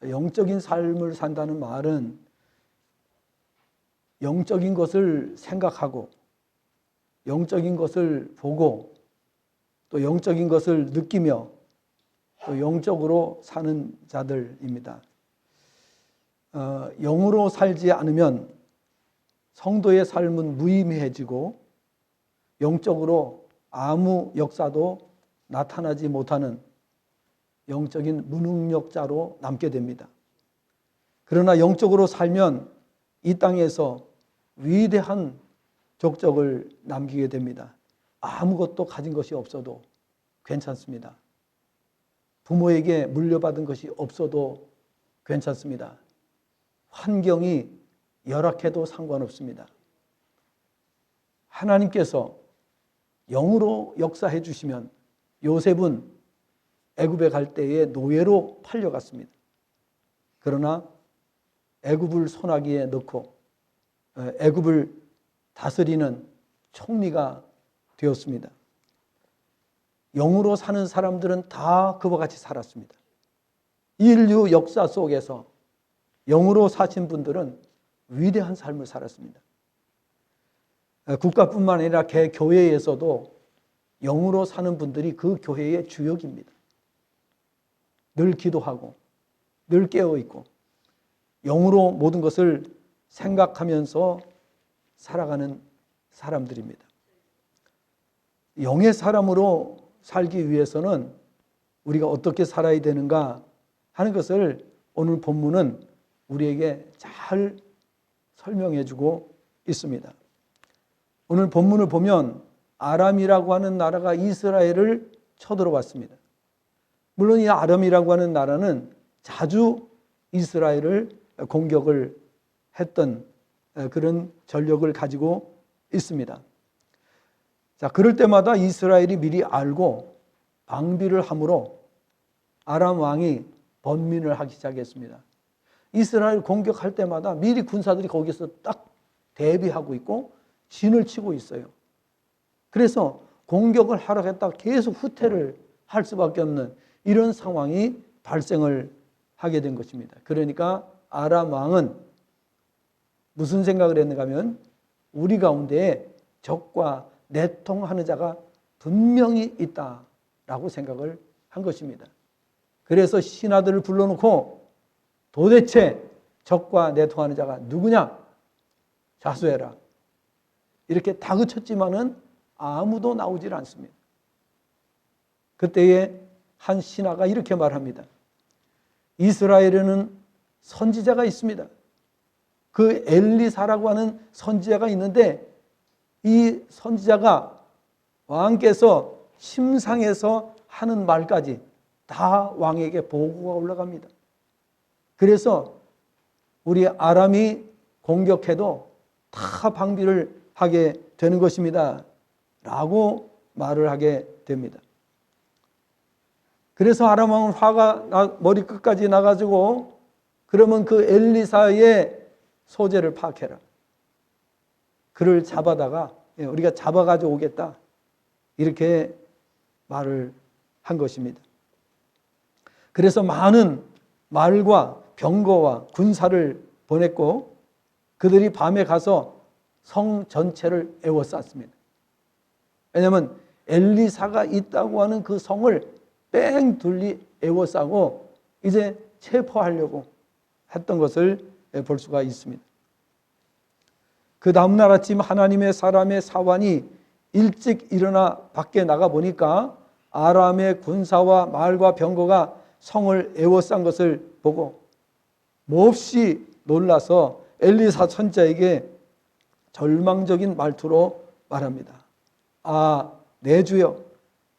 영적인 삶을 산다는 말은 영적인 것을 생각하고 영적인 것을 보고 또 영적인 것을 느끼며 또 영적으로 사는 자들입니다. 영으로 살지 않으면 성도의 삶은 무의미해지고 영적으로 아무 역사도 나타나지 못하는 영적인 무능력자로 남게 됩니다. 그러나 영적으로 살면 이 땅에서 위대한 족적을 남기게 됩니다. 아무것도 가진 것이 없어도 괜찮습니다. 부모에게 물려받은 것이 없어도 괜찮습니다. 환경이 열악해도 상관없습니다. 하나님께서 영으로 역사해 주시면 요셉은 애굽에 갈 때에 노예로 팔려갔습니다. 그러나 애굽을 손아귀에 넣고 애굽을 다스리는 총리가 되었습니다. 영으로 사는 사람들은 다 그와 같이 살았습니다. 인류 역사 속에서 영으로 사신 분들은 위대한 삶을 살았습니다. 국가뿐만 아니라 교회에서도 영으로 사는 분들이 그 교회의 주역입니다. 늘 기도하고 늘 깨어있고 영으로 모든 것을 생각하면서 살아가는 사람들입니다. 영의 사람으로 살기 위해서는 우리가 어떻게 살아야 되는가 하는 것을 오늘 본문은 우리에게 잘 설명해 주고 있습니다. 오늘 본문을 보면 아람이라고 하는 나라가 이스라엘을 쳐들어왔습니다. 물론 이 아람이라고 하는 나라는 자주 이스라엘을 공격을 했던 그런 전력을 가지고 있습니다. 자, 그럴 때마다 이스라엘이 미리 알고 방비를 함으로 아람 왕이 번민을 하기 시작했습니다. 이스라엘 공격할 때마다 미리 군사들이 거기서 딱 대비하고 있고 진을 치고 있어요. 그래서 공격을 하러 했다가 계속 후퇴를 할 수밖에 없는 이런 상황이 발생을 하게 된 것입니다. 그러니까 아람 왕은 무슨 생각을 했는가 하면 우리 가운데에 적과 내통하는 자가 분명히 있다라고 생각을 한 것입니다. 그래서 신하들을 불러놓고 도대체 적과 내통하는 자가 누구냐? 자수해라. 이렇게 다그쳤지만은 아무도 나오질 않습니다. 그때에 한 신하가 이렇게 말합니다. 이스라엘에는 선지자가 있습니다. 그 엘리사라고 하는 선지자가 있는데 이 선지자가 왕께서 침상에서 하는 말까지 다 왕에게 보고가 올라갑니다. 그래서 우리 아람이 공격해도 다 방비를 하게 되는 것입니다. 라고 말을 하게 됩니다. 그래서 아람 왕은 화가 머리끝까지 나가지고 그러면 그 엘리사의 소재를 파악해라. 그를 잡아다가 우리가 잡아가지고 오겠다. 이렇게 말을 한 것입니다. 그래서 많은 말과 병거와 군사를 보냈고 그들이 밤에 가서 성 전체를 에워쌌습니다. 왜냐하면 엘리사가 있다고 하는 그 성을 뺑둘리 에워싸고 이제 체포하려고 했던 것을 볼 수가 있습니다. 그 다음날 아침 하나님의 사람의 사환이 일찍 일어나 밖에 나가 보니까 아람의 군사와 말과 병거가 성을 에워싼 것을 보고 몹시 놀라서 엘리사 선지자에게 절망적인 말투로 말합니다. 아, 내 주여,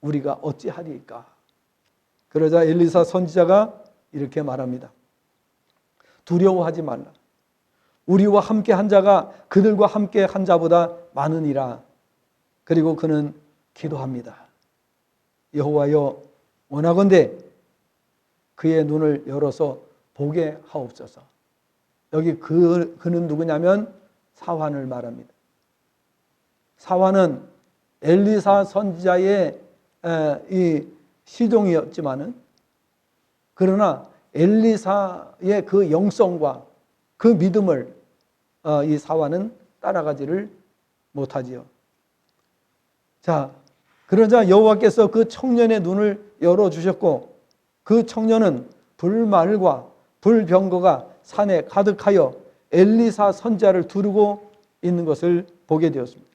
우리가 어찌하리이까? 그러자 엘리사 선지자가 이렇게 말합니다. 두려워하지 말라. 우리와 함께 한 자가 그들과 함께 한 자보다 많으니라. 그리고 그는 기도합니다. 여호와여, 원하건대 그의 눈을 열어서 보게 하옵소서. 여기 그는 누구냐면 사환을 말합니다. 사환은 엘리사 선지자의 이 시종이었지만은 그러나 엘리사의 그 영성과 그 믿음을 이 사화는 따라가지를 못하지요. 자, 그러자 여호와께서 그 청년의 눈을 열어주셨고 그 청년은 불말과 불병거가 산에 가득하여 엘리사 선지자를 두르고 있는 것을 보게 되었습니다.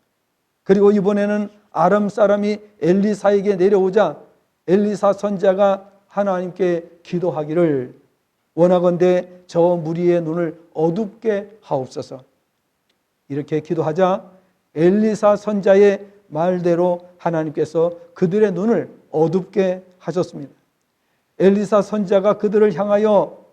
그리고 이번에는 아람 사람이 엘리사에게 내려오자 엘리사 선지자가 하나님께 기도하기를 원하건대 저 무리의 눈을 어둡게 하옵소서. 이렇게 기도하자 엘리사 선지자의 말대로 하나님께서 그들의 눈을 어둡게 하셨습니다. 엘리사 선지자가 그들을 향하여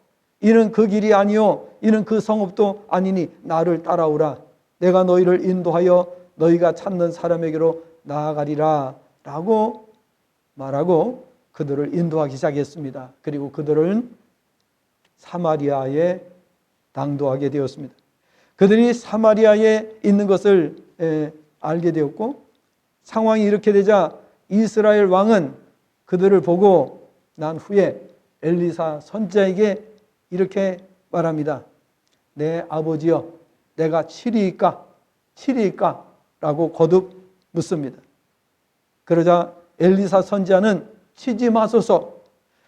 이는 그 길이 아니요 이는 그 성읍도 아니니 나를 따라오라. 내가 너희를 인도하여 너희가 찾는 사람에게로 나아가리라 라고 말하고 그들을 인도하기 시작했습니다. 그리고 그들은 사마리아에 당도하게 되었습니다. 그들이 사마리아에 있는 것을 알게 되었고 상황이 이렇게 되자 이스라엘 왕은 그들을 보고 난 후에 엘리사 선지자에게 이렇게 말합니다. 내 아버지여 내가 치리이까 라고 거듭 묻습니다. 그러자 엘리사 선지자는 치지 마소서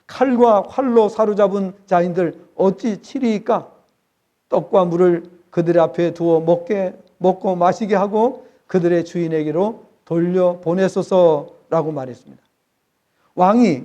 칼과 활로 사로잡은 자인들 어찌 치리이까 떡과 물을 그들 앞에 두어 먹고 마시게 하고 그들의 주인에게로 돌려보내소서라고 말했습니다. 왕이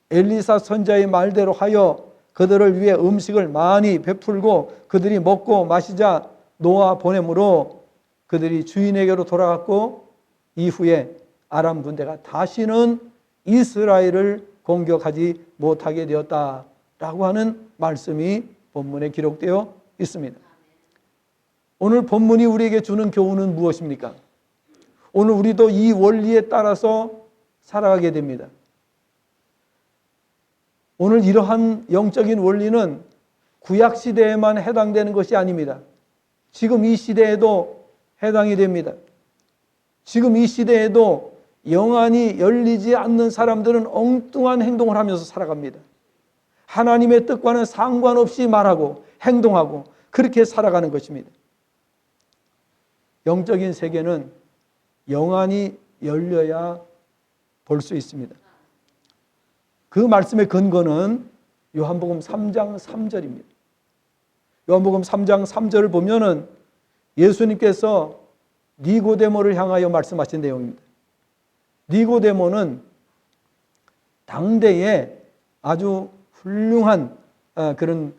엘리사 선지자의 말대로 하여 그들을 위해 음식을 많이 베풀고 그들이 먹고 마시자 놓아 보내므로 그들이 주인에게로 돌아갔고 이후에 아람 군대가 다시는 이스라엘을 공격하지 못하게 되었다라고 하는 말씀이 본문에 기록되어 있습니다. 오늘 본문이 우리에게 주는 교훈은 무엇입니까? 오늘 우리도 이 원리에 따라서 살아가게 됩니다. 오늘 이러한 영적인 원리는 구약시대에만 해당되는 것이 아닙니다. 지금 이 시대에도 해당이 됩니다. 지금 이 시대에도 영안이 열리지 않는 사람들은 엉뚱한 행동을 하면서 살아갑니다. 하나님의 뜻과는 상관없이 말하고 행동하고 그렇게 살아가는 것입니다. 영적인 세계는 영안이 열려야 볼 수 있습니다. 그 말씀의 근거는 요한복음 3장 3절입니다. 요한복음 3장 3절을 보면은 예수님께서 니고데모를 향하여 말씀하신 내용입니다. 니고데모는 당대에 아주 훌륭한 그런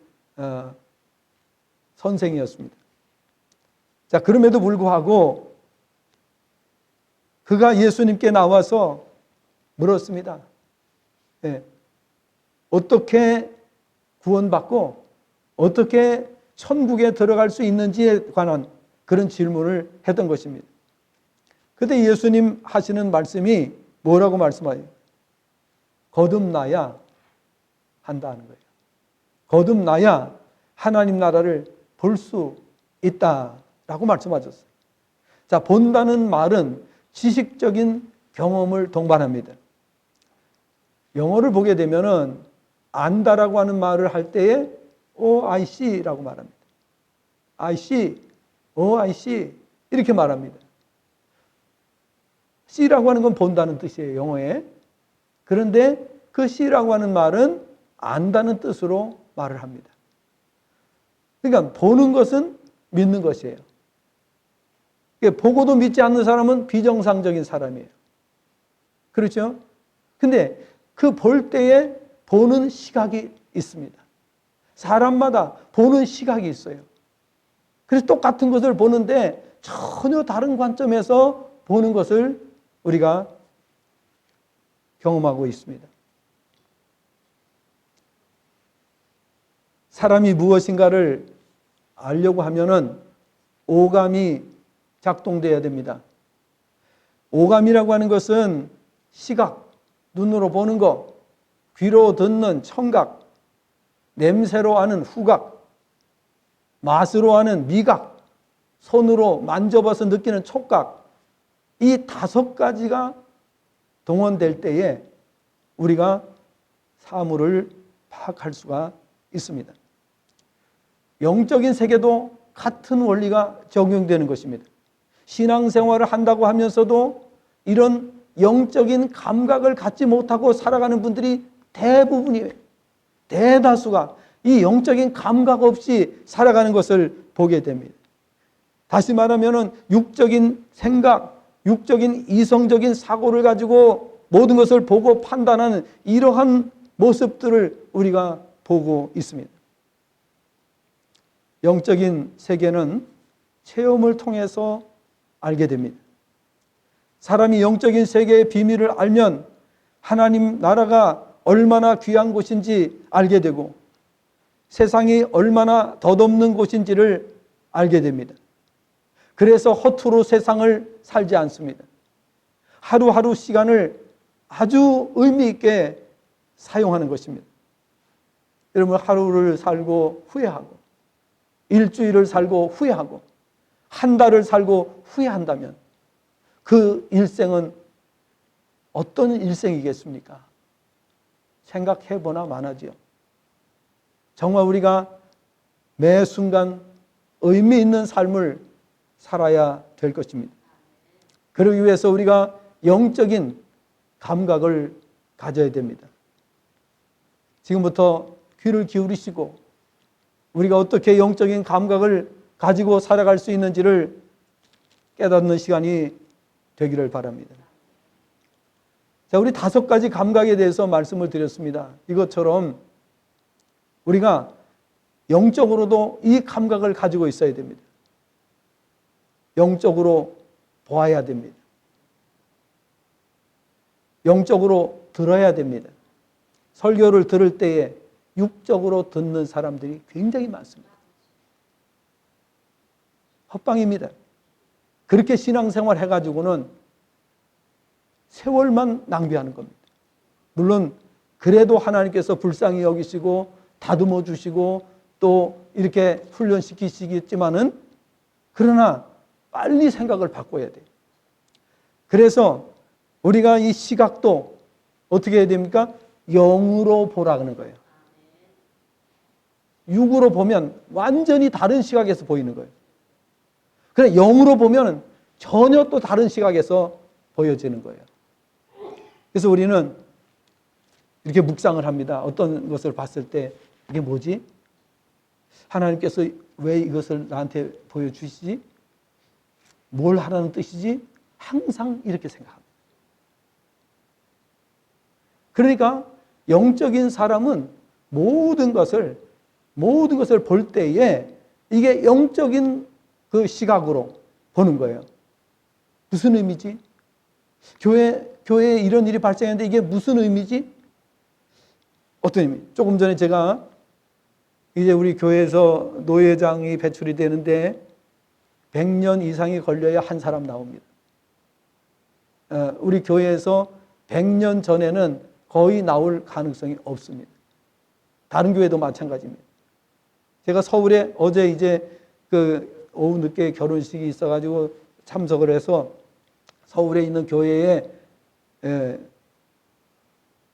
선생이었습니다. 자, 그럼에도 불구하고 그가 예수님께 나와서 물었습니다. 네. 어떻게 구원받고 어떻게 천국에 들어갈 수 있는지에 관한 그런 질문을 했던 것입니다. 그때 예수님 하시는 말씀이 뭐라고 말씀하세요? 거듭나야 한다는 거예요. 거듭나야 하나님 나라를 볼 수 있다라고 말씀하셨어요. 자, 본다는 말은 지식적인 경험을 동반합니다. 영어를 보게 되면은 안다라고 하는 말을 할 때에 I see라고 말합니다. I see, I see 이렇게 말합니다. see라고 하는 건 본다는 뜻이에요, 영어에. 그런데 그 see라고 하는 말은 안다는 뜻으로 말을 합니다. 그러니까 보는 것은 믿는 것이에요. 보고도 믿지 않는 사람은 비정상적인 사람이에요. 그렇죠? 근데 그 볼 때에 보는 시각이 있습니다. 사람마다 보는 시각이 있어요. 그래서 똑같은 것을 보는데 전혀 다른 관점에서 보는 것을 우리가 경험하고 있습니다. 사람이 무엇인가를 알려고 하면은 오감이 작동돼야 됩니다. 오감이라고 하는 것은 시각, 눈으로 보는 것, 귀로 듣는 청각, 냄새로 아는 후각, 맛으로 아는 미각, 손으로 만져봐서 느끼는 촉각, 이 5가지가 동원될 때에 우리가 사물을 파악할 수가 있습니다. 영적인 세계도 같은 원리가 적용되는 것입니다. 신앙생활을 한다고 하면서도 이런 영적인 감각을 갖지 못하고 살아가는 분들이 대부분이에요. 대다수가 이 영적인 감각 없이 살아가는 것을 보게 됩니다. 다시 말하면 육적인 생각, 육적인 이성적인 사고를 가지고 모든 것을 보고 판단하는 이러한 모습들을 우리가 보고 있습니다. 영적인 세계는 체험을 통해서 알게 됩니다. 사람이 영적인 세계의 비밀을 알면 하나님 나라가 얼마나 귀한 곳인지 알게 되고 세상이 얼마나 덧없는 곳인지를 알게 됩니다. 그래서 허투루 세상을 살지 않습니다. 하루하루 시간을 아주 의미 있게 사용하는 것입니다. 여러분, 하루를 살고 후회하고 일주일을 살고 후회하고 한 달을 살고 후회한다면 그 일생은 어떤 일생이겠습니까? 생각해보나 마나지요. 정말 우리가 매 순간 의미 있는 삶을 살아야 될 것입니다. 그러기 위해서 우리가 영적인 감각을 가져야 됩니다. 지금부터 귀를 기울이시고 우리가 어떻게 영적인 감각을 가지고 살아갈 수 있는지를 깨닫는 시간이 되기를 바랍니다. 자, 우리 5가지 감각에 대해서 말씀을 드렸습니다. 이것처럼 우리가 영적으로도 이 감각을 가지고 있어야 됩니다. 영적으로 보아야 됩니다. 영적으로 들어야 됩니다. 설교를 들을 때에 육적으로 듣는 사람들이 굉장히 많습니다. 헛방입니다. 그렇게 신앙생활 해가지고는 세월만 낭비하는 겁니다. 물론 그래도 하나님께서 불쌍히 여기시고 다듬어 주시고 또 이렇게 훈련시키시겠지만은 그러나 빨리 생각을 바꿔야 돼요. 그래서 우리가 이 시각도 어떻게 해야 됩니까? 영으로 보라는 거예요. 육으로 보면 완전히 다른 시각에서 보이는 거예요. 그래, 영으로 보면 전혀 또 다른 시각에서 보여지는 거예요. 그래서 우리는 이렇게 묵상을 합니다. 어떤 것을 봤을 때 이게 뭐지? 하나님께서 왜 이것을 나한테 보여주시지? 뭘 하라는 뜻이지? 항상 이렇게 생각합니다. 그러니까 영적인 사람은 모든 것을 볼 때에 이게 영적인 그 시각으로 보는 거예요. 무슨 의미지? 교회에 이런 일이 발생했는데 이게 무슨 의미지? 어떤 의미? 조금 전에 제가 이제 우리 교회에서 노회장이 배출이 되는데 100년 이상이 걸려야 한 사람 나옵니다. 우리 교회에서 100년 전에는 거의 나올 가능성이 없습니다. 다른 교회도 마찬가지입니다. 제가 서울에 어제 이제 그 오후 늦게 결혼식이 있어가지고 참석을 해서 서울에 있는 교회에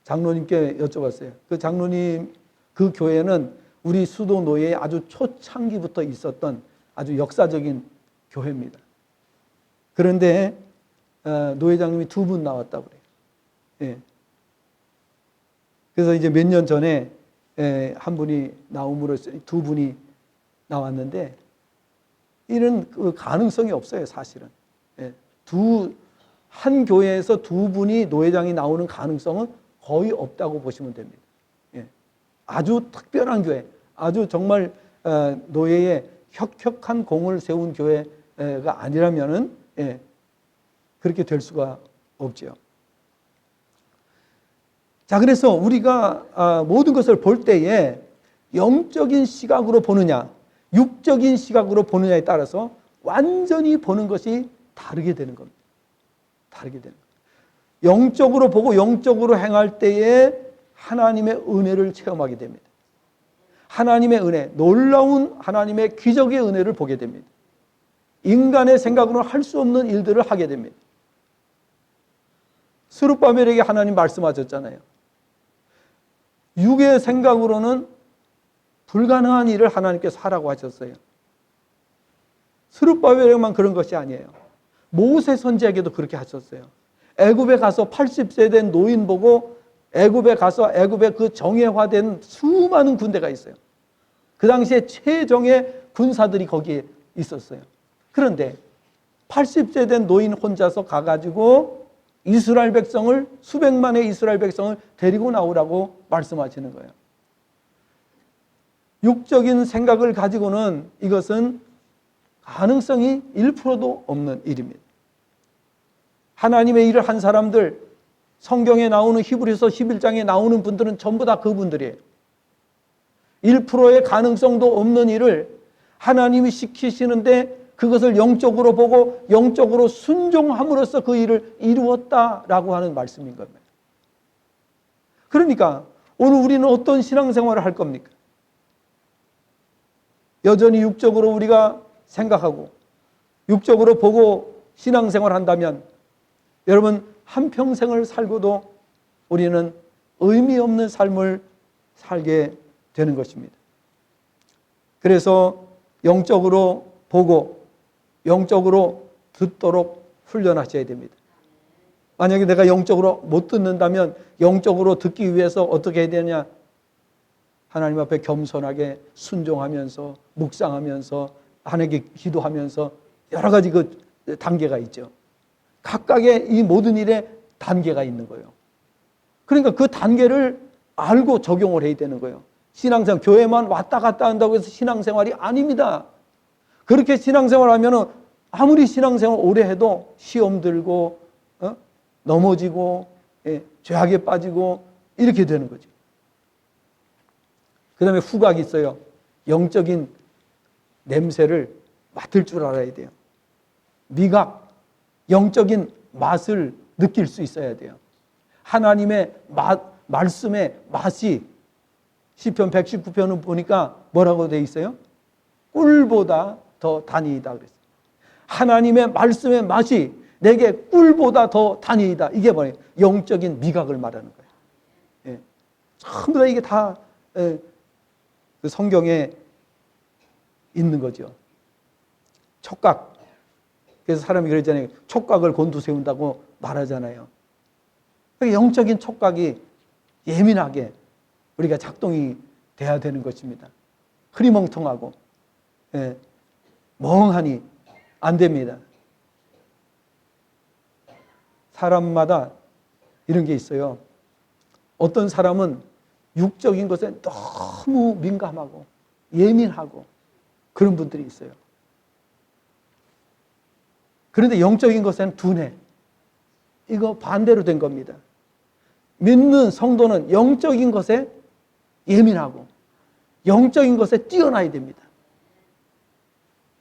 장로님께 여쭤봤어요. 그 장로님, 그 교회는 우리 수도 노예에 아주 초창기부터 있었던 아주 역사적인 교회입니다. 그런데 노회장님이 2분 나왔다고 그래요. 예. 그래서 이제 몇 년 전에 한 분이 나옴으로써 2분이 나왔는데 이런 그 가능성이 없어요, 사실은. 예. 한 교회에서 2분이 노회장이 나오는 가능성은 거의 없다고 보시면 됩니다. 예. 아주 특별한 교회, 아주 정말 노예에 혁혁한 공을 세운 교회가 아니라면은 그렇게 될 수가 없죠. 자, 그래서 우리가 모든 것을 볼 때에 영적인 시각으로 보느냐, 육적인 시각으로 보느냐에 따라서 완전히 보는 것이 다르게 되는 겁니다. 다르게 되는 거예요. 영적으로 보고 영적으로 행할 때에 하나님의 은혜를 체험하게 됩니다. 하나님의 은혜, 놀라운 하나님의 기적의 은혜를 보게 됩니다. 인간의 생각으로는 할 수 없는 일들을 하게 됩니다. 스룹바벨에게 하나님 말씀하셨잖아요. 육의 생각으로는 불가능한 일을 하나님께서 하라고 하셨어요. 스룹바벨에만 그런 것이 아니에요. 모세 선지에게도 그렇게 하셨어요. 애굽에 가서 80세 된 노인 보고 애굽에 가서 애굽에 그 정예화된 수많은 군대가 있어요. 그 당시에 최정예 군사들이 거기에 있었어요. 그런데 80세 된 노인 혼자서 가가지고 이스라엘 백성을, 수백만의 이스라엘 백성을 데리고 나오라고 말씀하시는 거예요. 육적인 생각을 가지고는 이것은 가능성이 1%도 없는 일입니다. 하나님의 일을 한 사람들, 성경에 나오는 히브리서 11장에 나오는 분들은 전부 다 그분들이에요. 1%의 가능성도 없는 일을 하나님이 시키시는데 그것을 영적으로 보고 영적으로 순종함으로써 그 일을 이루었다라고 하는 말씀인 겁니다. 그러니까 오늘 우리는 어떤 신앙생활을 할 겁니까? 여전히 육적으로 우리가 생각하고 육적으로 보고 신앙생활을 한다면 여러분 한평생을 살고도 우리는 의미 없는 삶을 살게 되는 것입니다. 그래서 영적으로 보고 영적으로 듣도록 훈련하셔야 됩니다. 만약에 내가 영적으로 못 듣는다면 영적으로 듣기 위해서 어떻게 해야 되냐? 하나님 앞에 겸손하게 순종하면서 묵상하면서 하나님께 기도하면서 여러 가지 그 단계가 있죠. 각각의 이 모든 일에 단계가 있는 거예요. 그러니까 그 단계를 알고 적용을 해야 되는 거예요. 신앙생활, 교회만 왔다 갔다 한다고 해서 신앙생활이 아닙니다. 그렇게 신앙생활 하면은 아무리 신앙생활 오래 해도 시험 들고, 넘어지고, 죄악에 빠지고, 이렇게 되는 거죠. 그 다음에 후각이 있어요. 영적인 냄새를 맡을 줄 알아야 돼요. 미각, 영적인 맛을 느낄 수 있어야 돼요. 하나님의 말씀의 맛이 시편 119편을 보니까 뭐라고 돼 있어요? 꿀보다 더 단이다 그랬어요. 하나님의 말씀의 맛이 내게 꿀보다 더 단이다. 이게 뭐예요? 영적인 미각을 말하는 거예요. 예. 전부 다 이게 다 그 성경에 있는 거죠. 촉각. 그래서 사람이 그러잖아요. 촉각을 곤두세운다고 말하잖아요. 영적인 촉각이 예민하게 우리가 작동이 돼야 되는 것입니다. 흐리멍텅하고 멍하니 안 됩니다. 사람마다 이런 게 있어요. 어떤 사람은 육적인 것에 너무 민감하고 예민하고 그런 분들이 있어요. 그런데 영적인 것에는 둔해. 이거 반대로 된 겁니다. 믿는 성도는 영적인 것에 예민하고 영적인 것에 뛰어나야 됩니다.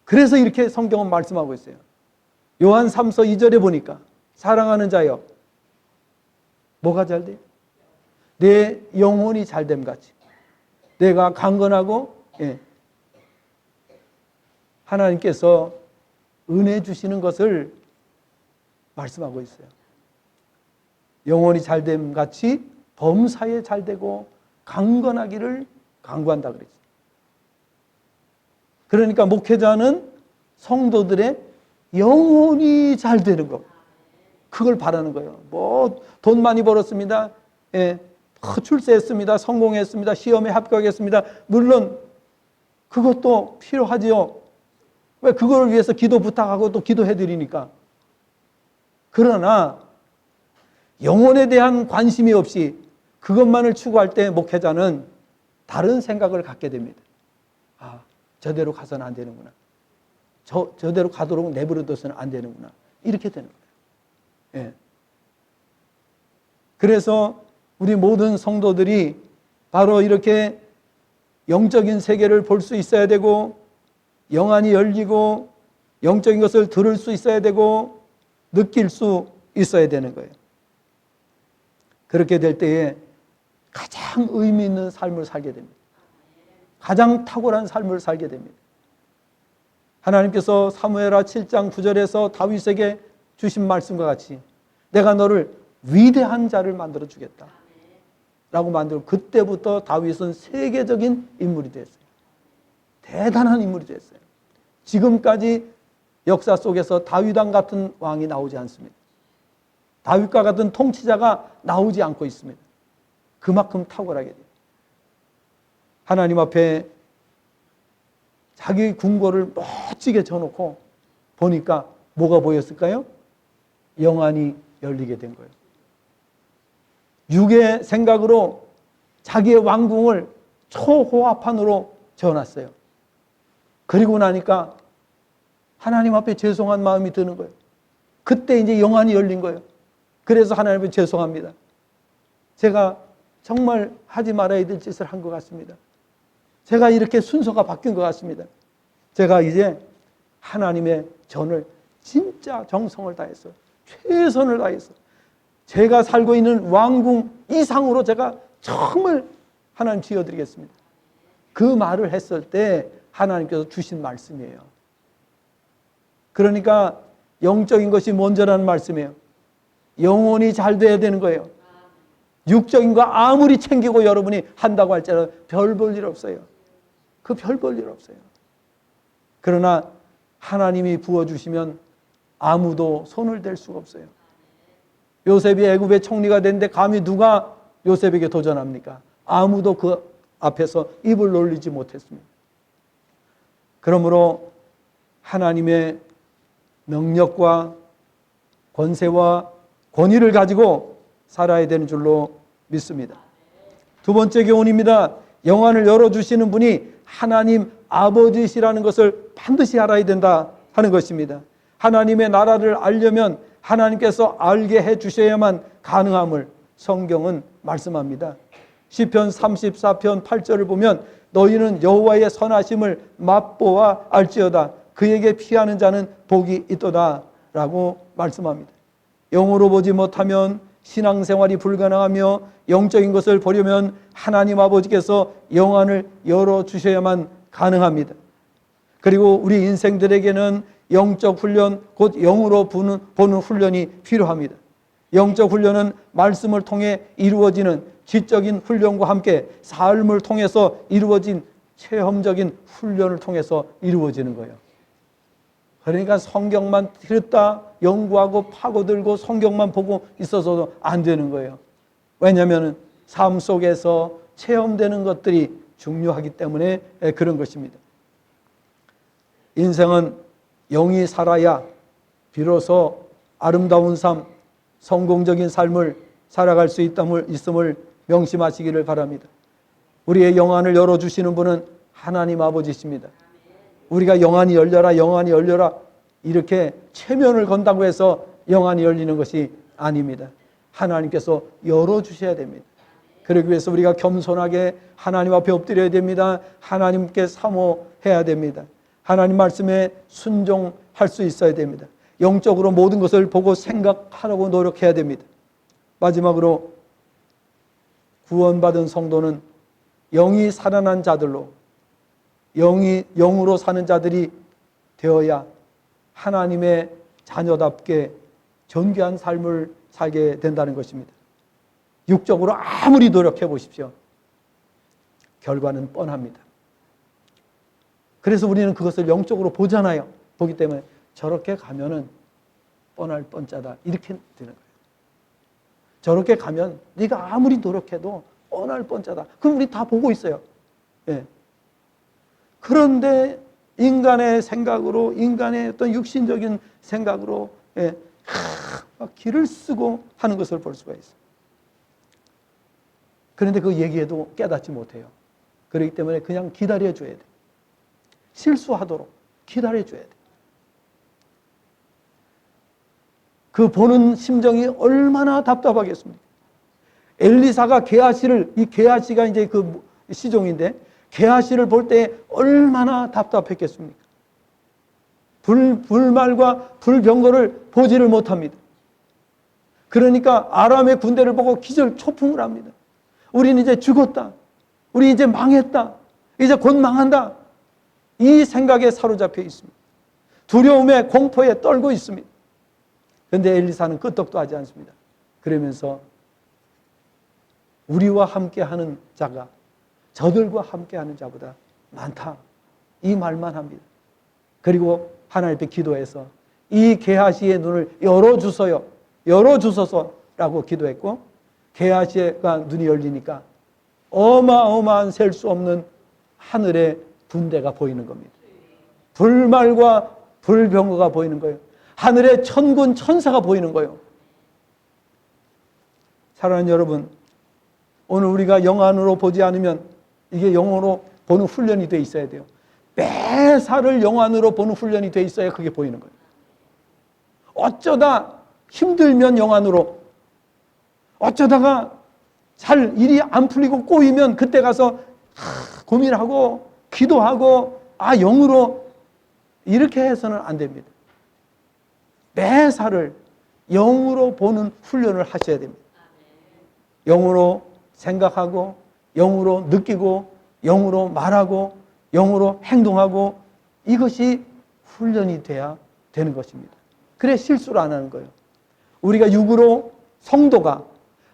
그래서 이렇게 성경은 말씀하고 있어요. 요한 3서 2절에 보니까 사랑하는 자여 뭐가 잘 돼요? 내 영혼이 잘됨 같이 내가 강건하고 하나님께서 은혜 주시는 것을 말씀하고 있어요. 영혼이 잘됨 같이 범사에 잘되고 강건하기를 강구한다 그랬어요. 그러니까 목회자는 성도들의 영혼이 잘 되는 것, 그걸 바라는 거예요. 뭐 돈 많이 벌었습니다. 출세했습니다. 성공했습니다. 시험에 합격했습니다. 물론 그것도 필요하지요. 왜? 그걸 위해서 기도 부탁하고 또 기도해드리니까. 그러나 영혼에 대한 관심이 없이 그것만을 추구할 때 목회자는 다른 생각을 갖게 됩니다. 아, 저대로 가서는 안 되는구나. 저대로 가도록 내버려둬서는 안 되는구나. 이렇게 되는 거예요. 그래서 우리 모든 성도들이 바로 이렇게 영적인 세계를 볼 수 있어야 되고 영안이 열리고 영적인 것을 들을 수 있어야 되고 느낄 수 있어야 되는 거예요. 그렇게 될 때에 가장 의미 있는 삶을 살게 됩니다. 가장 탁월한 삶을 살게 됩니다. 하나님께서 사무엘하 7장 9절에서 다윗에게 주신 말씀과 같이 내가 너를 위대한 자를 만들어 주겠다 라고 만들고 그때부터 다윗은 세계적인 인물이 됐어요. 대단한 인물이 됐어요. 지금까지 역사 속에서 다윗왕 같은 왕이 나오지 않습니다. 다윗과 같은 통치자가 나오지 않고 있습니다. 그만큼 탁월하게 돼요. 하나님 앞에 자기 궁궐을 멋지게 져놓고 보니까 뭐가 보였을까요? 영안이 열리게 된 거예요. 육의 생각으로 자기의 왕궁을 초호화판으로 지어놨어요. 그리고 나니까 하나님 앞에 죄송한 마음이 드는 거예요. 그때 이제 영안이 열린 거예요. 그래서 하나님 앞에 죄송합니다. 제가 정말 하지 말아야 될 짓을 한 것 같습니다. 제가 이렇게 순서가 바뀐 것 같습니다. 제가 이제 하나님의 전을 진짜 정성을 다해서 최선을 다해서 제가 살고 있는 왕궁 이상으로 제가 정말 하나님 지어드리겠습니다. 그 말을 했을 때 하나님께서 주신 말씀이에요. 그러니까 영적인 것이 먼저라는 말씀이에요. 영혼이 잘 돼야 되는 거예요. 육적인 거 아무리 챙기고 여러분이 한다고 할지라도 별 볼 일 없어요. 그 별 볼 일 없어요. 그러나 하나님이 부어주시면 아무도 손을 댈 수가 없어요. 요셉이 애굽의 총리가 됐는데 감히 누가 요셉에게 도전합니까? 아무도 그 앞에서 입을 놀리지 못했습니다. 그러므로 하나님의 능력과 권세와 권위를 가지고 살아야 되는 줄로 믿습니다. 두 번째 교훈입니다. 영안을 열어주시는 분이 하나님 아버지시라는 것을 반드시 알아야 된다 하는 것입니다. 하나님의 나라를 알려면 하나님께서 알게 해주셔야만 가능함을 성경은 말씀합니다. 시편 34편 8절을 보면 너희는 여호와의 선하심을 맛보아 알지어다. 그에게 피하는 자는 복이 있도다 라고 말씀합니다. 영으로 보지 못하면 신앙생활이 불가능하며 영적인 것을 보려면 하나님 아버지께서 영안을 열어주셔야만 가능합니다. 그리고 우리 인생들에게는 영적 훈련, 곧 영으로 보는 훈련이 필요합니다. 영적 훈련은 말씀을 통해 이루어지는 지적인 훈련과 함께 삶을 통해서 이루어진 체험적인 훈련을 통해서 이루어지는 거예요. 그러니까 성경만 듣다 연구하고 파고들고 성경만 보고 있어서도 안 되는 거예요. 왜냐하면 삶 속에서 체험되는 것들이 중요하기 때문에 그런 것입니다. 인생은 영이 살아야 비로소 아름다운 삶, 성공적인 삶을 살아갈 수 있음을 명심하시기를 바랍니다. 우리의 영안을 열어주시는 분은 하나님 아버지십니다. 우리가 영안이 열려라, 영안이 열려라 이렇게 체면을 건다고 해서 영안이 열리는 것이 아닙니다. 하나님께서 열어주셔야 됩니다. 그러기 위해서 우리가 겸손하게 하나님 앞에 엎드려야 됩니다. 하나님께 사모해야 됩니다. 하나님 말씀에 순종할 수 있어야 됩니다. 영적으로 모든 것을 보고 생각하려고 노력해야 됩니다. 마지막으로 구원받은 성도는 영이 살아난 자들로 영으로 사는 자들이 되어야 하나님의 자녀답게 존귀한 삶을 살게 된다는 것입니다. 육적으로 아무리 노력해 보십시오. 결과는 뻔합니다. 그래서 우리는 그것을 영적으로 보잖아요. 보기 때문에 저렇게 가면은 뻔할 뻔짜다 이렇게 되는 거예요. 저렇게 가면 네가 아무리 노력해도 뻔할 뻔짜다. 그럼 우리 다 보고 있어요. 예. 그런데 인간의 생각으로, 인간의 어떤 육신적인 생각으로 막 길을 쓰고 하는 것을 볼 수가 있어요. 그런데 그 얘기해도 깨닫지 못해요. 그렇기 때문에 그냥 기다려줘야 돼요. 실수하도록 기다려줘야 돼요. 그 보는 심정이 얼마나 답답하겠습니까? 엘리사가 게하시를, 이 게하시가 이제 그 시종인데 게하시를 볼 때 얼마나 답답했겠습니까? 불말과 불병거를 보지를 못합니다. 그러니까 아람의 군대를 보고 기절 초풍을 합니다. 우리는 이제 죽었다. 우리 이제 망했다. 이제 곧 망한다. 이 생각에 사로잡혀 있습니다. 두려움에 공포에 떨고 있습니다. 그런데 엘리사는 끄떡도 하지 않습니다. 그러면서 우리와 함께하는 자가 저들과 함께하는 자보다 많다. 이 말만 합니다. 그리고 하나님 앞에 기도해서 이 게하시의 눈을 열어주소요. 열어주소서라고 기도했고, 게하시가 눈이 열리니까 어마어마한 셀 수 없는 하늘의 군대가 보이는 겁니다. 불말과 불병거가 보이는 거예요. 하늘의 천군 천사가 보이는 거예요. 사랑하는 여러분, 오늘 우리가 영안으로 보지 않으면 이게 영으로 보는 훈련이 돼 있어야 돼요. 매사를 영안으로 보는 훈련이 돼 있어야 그게 보이는 거예요. 어쩌다 힘들면 영안으로, 어쩌다가 잘 일이 안 풀리고 꼬이면 그때 가서 고민하고 기도하고 영으로, 이렇게 해서는 안 됩니다. 매사를 영으로 보는 훈련을 하셔야 됩니다. 영으로 생각하고 영으로 느끼고 영으로 말하고 영으로 행동하고, 이것이 훈련이 돼야 되는 것입니다. 그래 실수를 안 하는 거예요. 우리가 육으로, 성도가,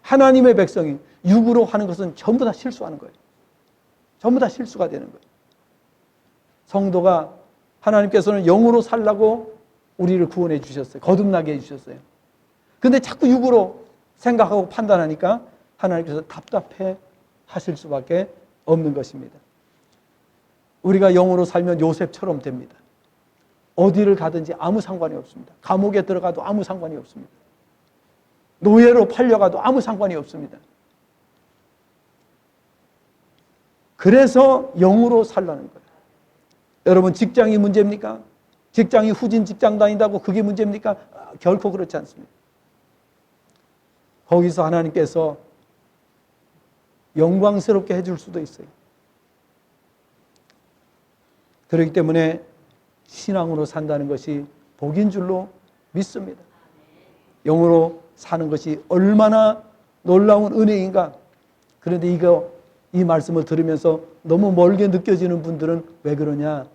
하나님의 백성이 육으로 하는 것은 전부 다 실수하는 거예요. 전부 다 실수가 되는 거예요. 성도가, 하나님께서는 영으로 살라고 우리를 구원해 주셨어요. 거듭나게 해주셨어요. 근데 자꾸 육으로 생각하고 판단하니까 하나님께서 답답해 하실 수밖에 없는 것입니다. 우리가 영으로 살면 요셉처럼 됩니다. 어디를 가든지 아무 상관이 없습니다. 감옥에 들어가도 아무 상관이 없습니다. 노예로 팔려가도 아무 상관이 없습니다. 그래서 영으로 살라는 거예요. 여러분, 직장이 문제입니까? 직장이 후진 직장 다닌다고 그게 문제입니까? 결코 그렇지 않습니다. 거기서 하나님께서 영광스럽게 해줄 수도 있어요. 그렇기 때문에 신앙으로 산다는 것이 복인 줄로 믿습니다. 영으로 사는 것이 얼마나 놀라운 은혜인가. 그런데 이 말씀을 들으면서 너무 멀게 느껴지는 분들은 왜 그러냐?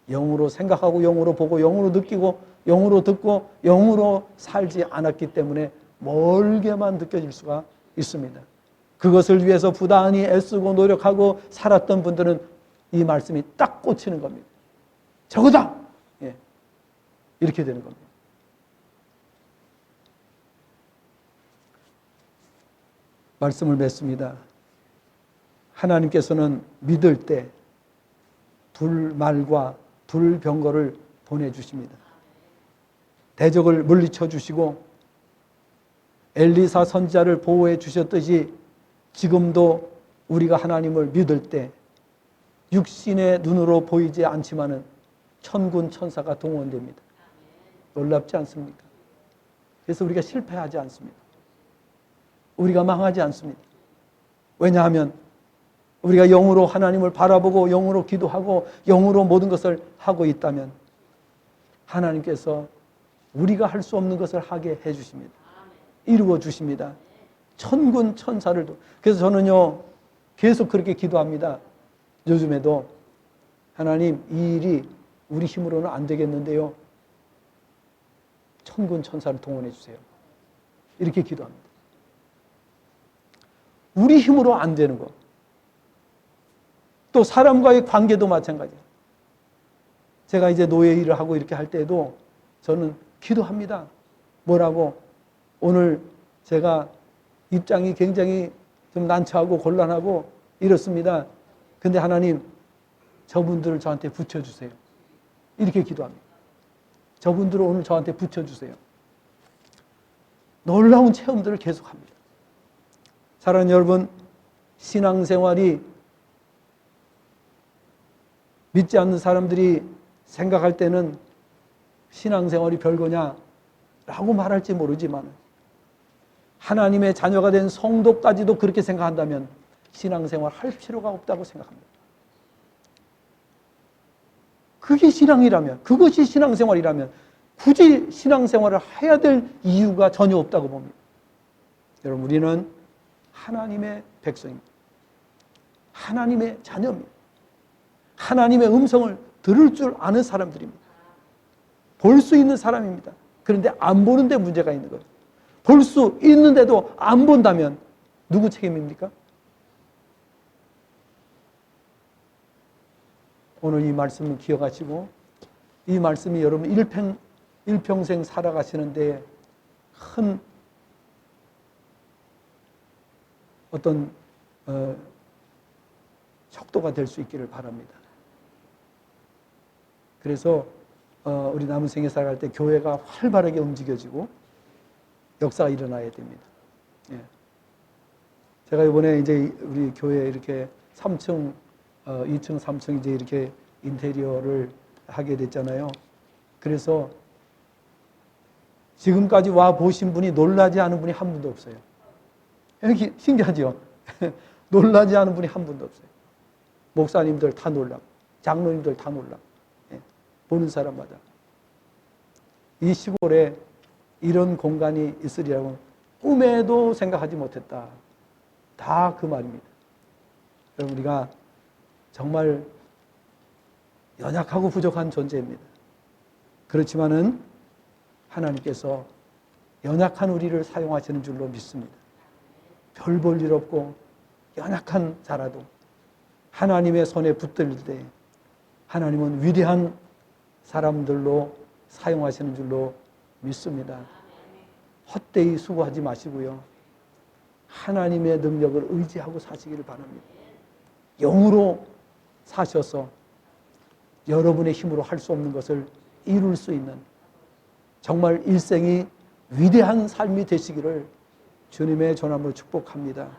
영으로 생각하고 영으로 보고 영으로 느끼고 영으로 듣고 영으로 살지 않았기 때문에 멀게만 느껴질 수가 있습니다. 그것을 위해서 부단히 애쓰고 노력하고 살았던 분들은 이 말씀이 딱 꽂히는 겁니다. 저거다! 이렇게 되는 겁니다. 말씀을 맺습니다. 하나님께서는 믿을 때 불말과 불병거를 보내주십니다. 대적을 물리쳐 주시고 엘리사 선지자를 보호해 주셨듯이 지금도 우리가 하나님을 믿을 때 육신의 눈으로 보이지 않지만은 천군 천사가 동원됩니다. 놀랍지 않습니까? 그래서 우리가 실패하지 않습니다. 우리가 망하지 않습니다. 왜냐하면 우리가 영으로 하나님을 바라보고 영으로 기도하고 영으로 모든 것을 하고 있다면 하나님께서 우리가 할 수 없는 것을 하게 해주십니다. 이루어 주십니다. 천군 천사를. 그래서 저는요 계속 그렇게 기도합니다. 요즘에도 하나님, 이 일이 우리 힘으로는 안 되겠는데요, 천군 천사를 동원해 주세요. 이렇게 기도합니다. 우리 힘으로 안 되는 거. 또 사람과의 관계도 마찬가지예요. 제가 이제 노예 일을 하고 이렇게 할 때도 저는 기도합니다. 뭐라고? 오늘 제가 입장이 굉장히 좀 난처하고 곤란하고 이렇습니다. 근데 하나님, 저분들을 저한테 붙여주세요. 이렇게 기도합니다. 저분들을 오늘 저한테 붙여주세요. 놀라운 체험들을 계속합니다. 사랑하는 여러분, 신앙생활이 믿지 않는 사람들이 생각할 때는 신앙생활이 별거냐 라고 말할지 모르지만 하나님의 자녀가 된 성도까지도 그렇게 생각한다면 신앙생활 할 필요가 없다고 생각합니다. 그게 신앙이라면, 그것이 신앙생활이라면 굳이 신앙생활을 해야 될 이유가 전혀 없다고 봅니다. 여러분, 우리는 하나님의 백성입니다. 하나님의 자녀입니다. 하나님의 음성을 들을 줄 아는 사람들입니다. 볼 수 있는 사람입니다. 그런데 안 보는데 문제가 있는 거예요. 볼 수 있는데도 안 본다면 누구 책임입니까? 오늘 이 말씀을 기억하시고 이 말씀이 여러분 일평생 살아가시는데 큰 어떤 척도가 될 수 있기를 바랍니다. 그래서 우리 남은 생에 살아갈 때 교회가 활발하게 움직여지고 역사가 일어나야 됩니다. 예. 제가 이번에 이제 우리 교회 이렇게 3층, 2층, 3층 이제 이렇게 인테리어를 하게 됐잖아요. 그래서 지금까지 와 보신 분이 놀라지 않은 분이 한 분도 없어요. 이렇게 신기하죠? 놀라지 않은 분이 한 분도 없어요. 목사님들 다 놀라고, 장로님들 다 놀라고, 예. 보는 사람마다. 이 시골에 이런 공간이 있으리라고 꿈에도 생각하지 못했다. 다 그 말입니다. 여러분, 우리가 정말 연약하고 부족한 존재입니다. 그렇지만은 하나님께서 연약한 우리를 사용하시는 줄로 믿습니다. 별 볼 일 없고 연약한 자라도 하나님의 손에 붙들 때 하나님은 위대한 사람들로 사용하시는 줄로 믿습니다. 헛되이 수고하지 마시고요. 하나님의 능력을 의지하고 사시기를 바랍니다. 영으로 사셔서 여러분의 힘으로 할 수 없는 것을 이룰 수 있는 정말 일생이 위대한 삶이 되시기를 주님의 전함으로 축복합니다.